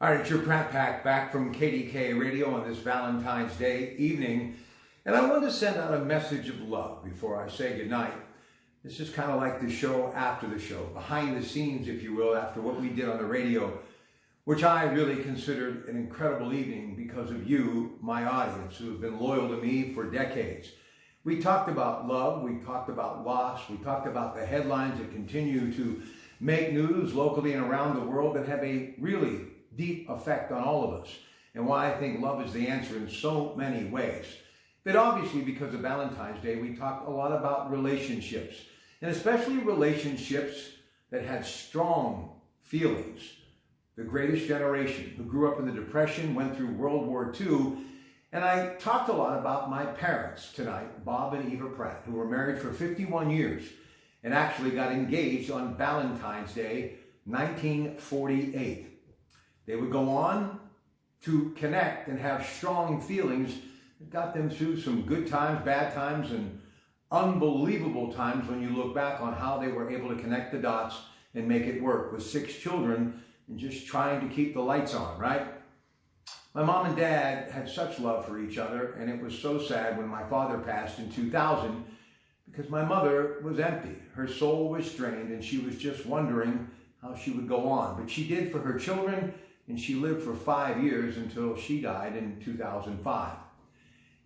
All right, it's your Pratte Pack back from KDK Radio on this Valentine's Day evening. And I want to send out a message of love before I say goodnight. This is kind of like the show after the show, behind the scenes, if you will, after what we did on the radio, which I really considered an incredible evening because of you, my audience, who have been loyal to me for decades. We talked about love, we talked about loss, we talked about the headlines that continue to make news locally and around the world that have a really deep effect on all of us, and why I think love is the answer in so many ways. But obviously, because of Valentine's Day, we talked a lot about relationships, and especially relationships that had strong feelings. The greatest generation who grew up in the Depression, went through World War II, and I talked a lot about my parents tonight, Bob and Eva Pratte, who were married for 51 years and actually got engaged on Valentine's Day, 1948. They would go on to connect and have strong feelings that got them through some good times, bad times, and unbelievable times when you look back on how they were able to connect the dots and make it work with 6 children and just trying to keep the lights on, right? My mom and dad had such love for each other, and it was so sad when my father passed in 2000 because my mother was empty. Her soul was drained, and she was just wondering how she would go on. But she did for her children, and she lived for 5 years until she died in 2005.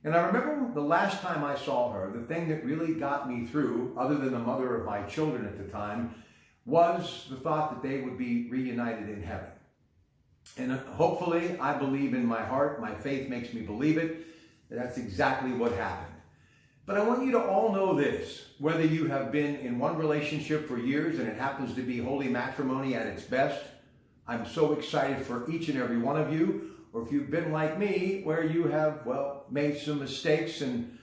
And I remember the last time I saw her, the thing that really got me through, other than the mother of my children at the time, was the thought that they would be reunited in heaven. And hopefully, I believe in my heart, my faith makes me believe it, that that's exactly what happened. But I want you to all know this, whether you have been in one relationship for years and it happens to be holy matrimony at its best, I'm so excited for each and every one of you. Or if you've been like me, where you have, made some mistakes and,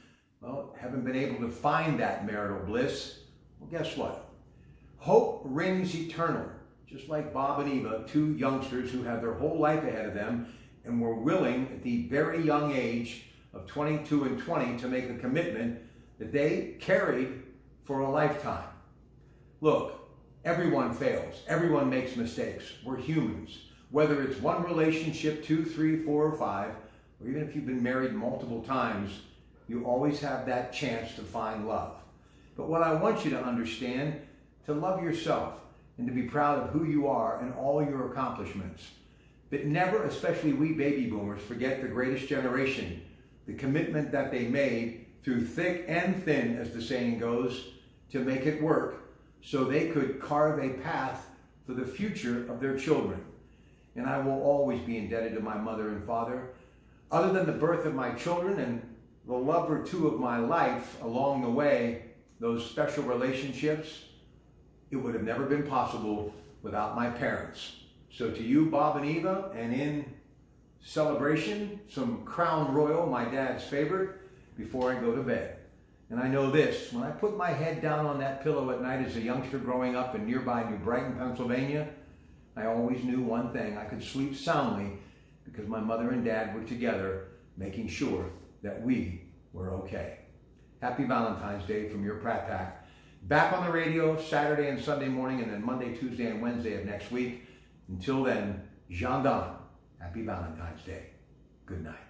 haven't been able to find that marital bliss, well, guess what? Hope rings eternal, just like Bob and Eva, 2 youngsters who have their whole life ahead of them and were willing at the very young age of 22 and 20 to make a commitment that they carried for a lifetime. Look, everyone fails. Everyone makes mistakes. We're humans. Whether it's one relationship, 2, 3, 4, or 5, or even if you've been married multiple times, you always have that chance to find love. But what I want you to understand, to love yourself and to be proud of who you are and all your accomplishments. But never, especially we baby boomers, forget the greatest generation, the commitment that they made through thick and thin, as the saying goes, to make it work, so they could carve a path for the future of their children. And I will always be indebted to my mother and father. Other than the birth of my children and the love or two of my life along the way, those special relationships, it would have never been possible without my parents. So to you, Bob and Eva, and in celebration, some Crown Royal, my dad's favorite, before I go to bed. And I know this, when I put my head down on that pillow at night as a youngster growing up in nearby New Brighton, Pennsylvania, I always knew one thing: I could sleep soundly because my mother and dad were together, making sure that we were okay. Happy Valentine's Day from your Pratte Pack. Back on the radio Saturday and Sunday morning, and then Monday, Tuesday, and Wednesday of next week. Until then, Jean Don, happy Valentine's Day. Good night.